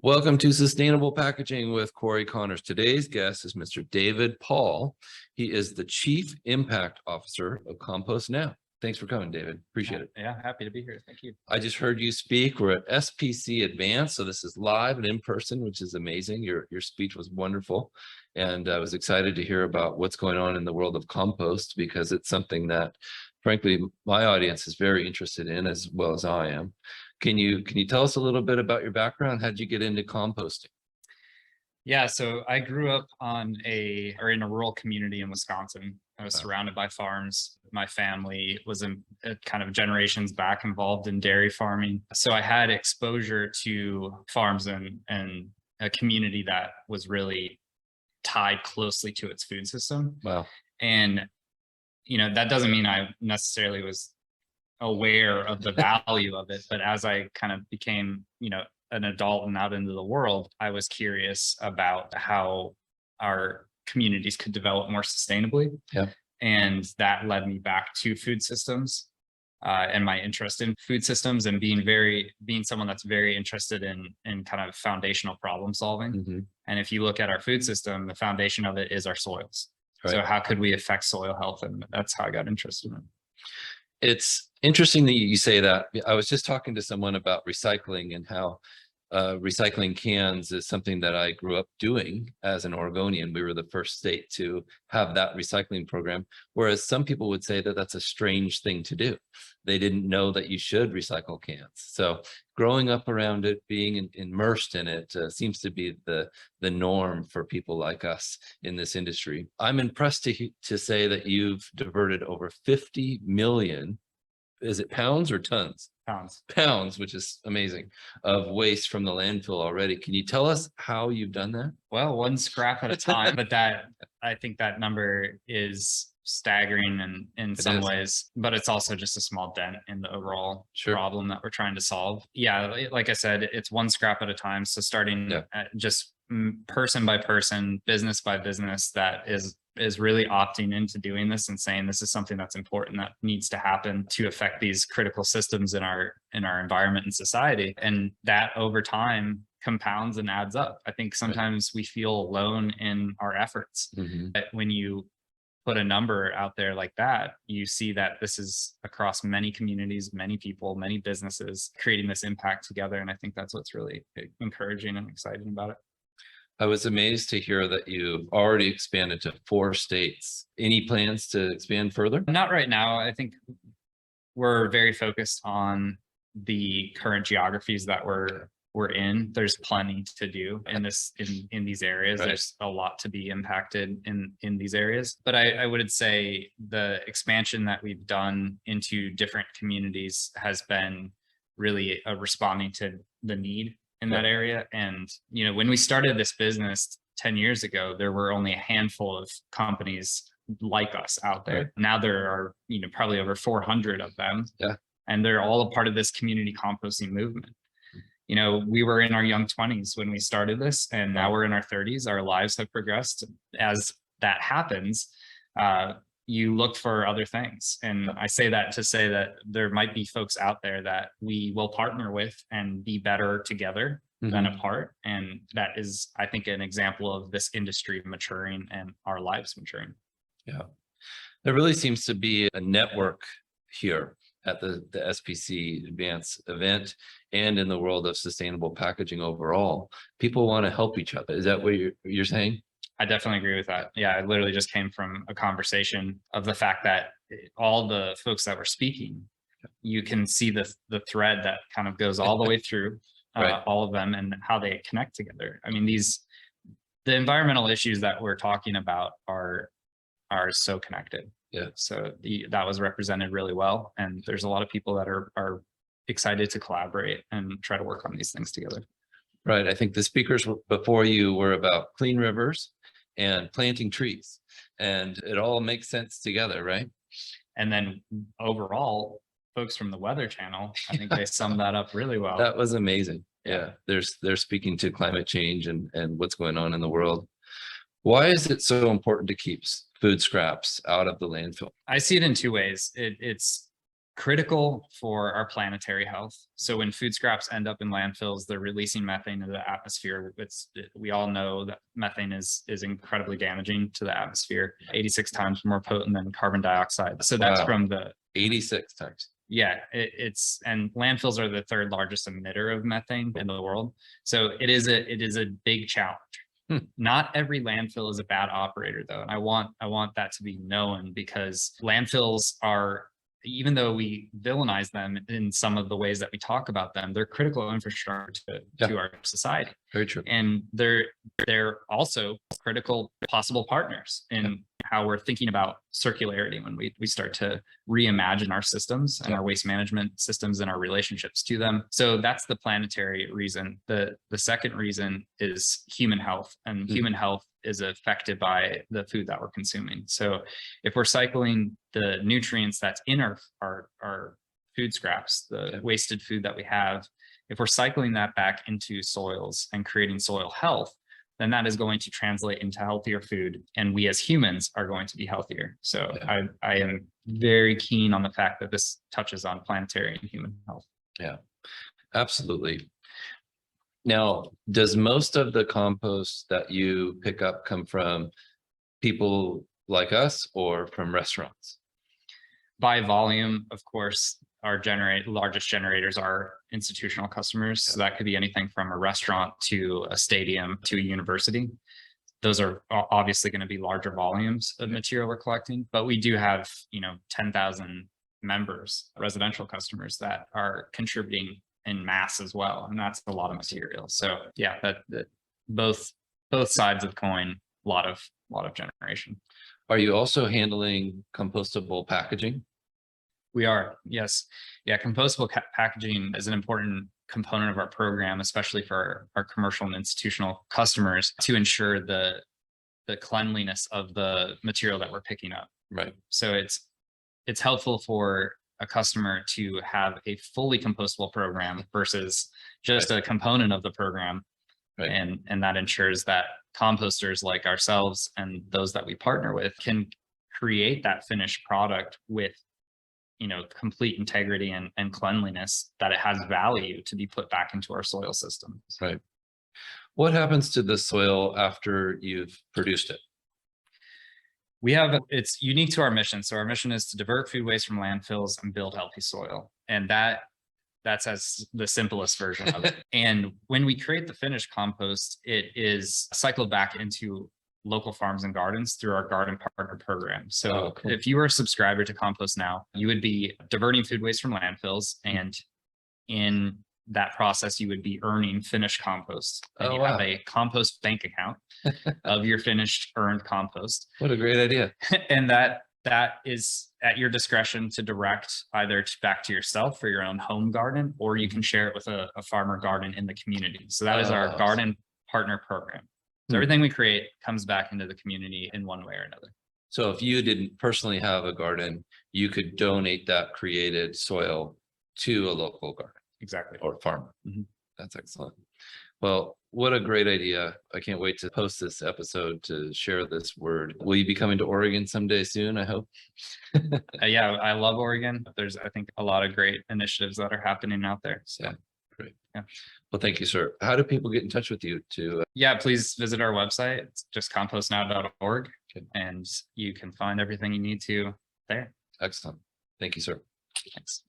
Welcome to Sustainable Packaging with Cory Connors. Today's guest is Mr. David Paull. He is the Chief Impact Officer of CompostNow. Thanks for coming, David. Appreciate it. Yeah, happy to be here. Thank you. I just heard you speak. We're at SPC Advanced, so this is live and in person, which is amazing. Your speech was wonderful, and I was excited to hear about what's going on in the world of compost because it's something that, frankly, my audience is very interested in as well as I am. Can you tell us a little bit about your background? How did you get into composting? Yeah, so I grew up in a rural community in Wisconsin. I was surrounded by farms. My family was kind of generations back involved in dairy farming. So I had exposure to farms and a community that was really tied closely to its food system. Wow. And, that doesn't mean I necessarily was aware of the value of it, but as I kind of became, an adult and out into the world, I was curious about how our communities could develop more sustainably. Yeah. And that led me back to food systems and my interest in food systems and being someone that's very interested in kind of foundational problem solving. Mm-hmm. And if you look at our food system, the foundation of it is our soils. Right. So how could we affect soil health? And that's how I got interested in it. It's interesting that you say that. I was just talking to someone about recycling and how recycling cans is something that I grew up doing as an Oregonian. We were the first state to have that recycling program, whereas some people would say that that's a strange thing to do. They didn't know that you should recycle cans. So growing up around it, being immersed in it seems to be the norm for people like us in this industry. I'm impressed to say that you've diverted over 50 million, is it pounds or tons? Pounds, which is amazing, of waste from the landfill already. Can you tell us how you've done that? Well, one scrap at a time, but I think that number is staggering in some ways, but it's also just a small dent in the overall problem that we're trying to solve. Yeah, like I said, it's one scrap at a time. So starting at just person by person, business by business, that is really opting into doing this and saying this is something that's important that needs to happen to affect these critical systems in our environment and society. And that over time compounds and adds up. I think sometimes we feel alone in our efforts. Mm-hmm. But when you put a number out there like that, you see that this is across many communities, many people, many businesses creating this impact together. And I think that's what's really encouraging and exciting about it. I was amazed to hear that you've already expanded to 4 states. Any plans to expand further? Not right now. I think we're very focused on the current geographies that we're in. There's plenty to do in these areas. Right. There's a lot to be impacted in these areas. But I would say the expansion that we've done into different communities has been really responding to the need in that area. And, when we started this business 10 years ago, there were only a handful of companies like us out there. Right. Now there are, probably over 400 of them. Yeah. And they're all a part of this community composting movement. We were in our young 20s when we started this, and now we're in our 30s. Our lives have progressed. As that happens, you look for other things. And I say that to say that there might be folks out there that we will partner with and be better together than apart. And that is, I think, an example of this industry maturing and our lives maturing. Yeah. There really seems to be a network here at the SPC Advance event and in the world of sustainable packaging overall. People want to help each other. Is that what you're saying? I definitely agree with that. Yeah, I literally just came from a conversation of the fact that all the folks that were speaking, you can see the thread that kind of goes all the way through right. All of them and how they connect together. I mean, the environmental issues that we're talking about are so connected. Yeah. So that was represented really well. And there's a lot of people that are excited to collaborate and try to work on these things together. Right. I think the speakers before you were about clean rivers and planting trees, and it all makes sense together, right? And then overall, folks from the Weather Channel, I think they summed that up really well. That was amazing. Yeah. They're speaking to climate change and what's going on in the world. Why is it so important to keep food scraps out of the landfill? I see it in 2 ways. It's critical for our planetary health. So when food scraps end up in landfills, they're releasing methane into the atmosphere. We all know that methane is incredibly damaging to the atmosphere, 86 times more potent than carbon dioxide. So that's from the 86 times. Yeah, and landfills are the third largest emitter of methane in the world. So it is a big challenge. Not every landfill is a bad operator, though. And I want that to be known, because landfills are, even though we villainize them in some of the ways that we talk about them, they're critical infrastructure to our society. Very true. And they're also critical possible partners in how we're thinking about circularity when we start to reimagine our systems and our waste management systems and our relationships to them. So that's the planetary reason. The second reason is human health, and human health is affected by the food that we're consuming. So if we're cycling the nutrients that's in our food scraps, the wasted food that we have, if we're cycling that back into soils and creating soil health, then that is going to translate into healthier food, and we as humans are going to be healthier. So I am very keen on the fact that this touches on planetary and human health. Yeah, absolutely. Now, does most of the compost that you pick up come from people like us or from restaurants? By volume, of course, our largest generators are institutional customers. So that could be anything from a restaurant to a stadium to a university. Those are obviously going to be larger volumes of material we're collecting, but we do have, 10,000 members, residential customers that are contributing in mass as well. And that's a lot of material. So yeah, that both sides of the coin, a lot of generation. Are you also handling compostable packaging? We are, yes. Yeah, compostable packaging is an important component of our program, especially for our commercial and institutional customers, to ensure the cleanliness of the material that we're picking up. Right. So it's helpful for a customer to have a fully compostable program versus just a component of the program. Right. And that ensures that composters like ourselves and those that we partner with can create that finished product with complete integrity and cleanliness, that it has value to be put back into our soil systems. Right. What happens to the soil after you've produced it? It's unique to our mission. So our mission is to divert food waste from landfills and build healthy soil. And that's as the simplest version of it. And when we create the finished compost, it is cycled back into local farms and gardens through our garden partner program. So cool. If you were a subscriber to CompostNow, you would be diverting food waste from landfills, and in that process, you would be earning finished compost. And you have a compost bank account of your finished earned compost. What a great idea. And that is at your discretion to direct either back to yourself for your own home garden, or you can share it with a farmer garden in the community. So that is our garden partner program. So everything we create comes back into the community in one way or another. So if you didn't personally have a garden, you could donate that created soil to a local garden. Exactly. Or farmer. That's excellent. Well, what a great idea. I can't wait to post this episode to share this word. Will you be coming to Oregon someday soon, I hope? Yeah, I love Oregon. There's, I think, a lot of great initiatives that are happening out there. So yeah, great. Yeah. Well, thank you, sir. How do people get in touch with you to? Yeah, please visit our website. It's just compostnow.org, and you can find everything you need to there. Excellent. Thank you, sir. Thanks.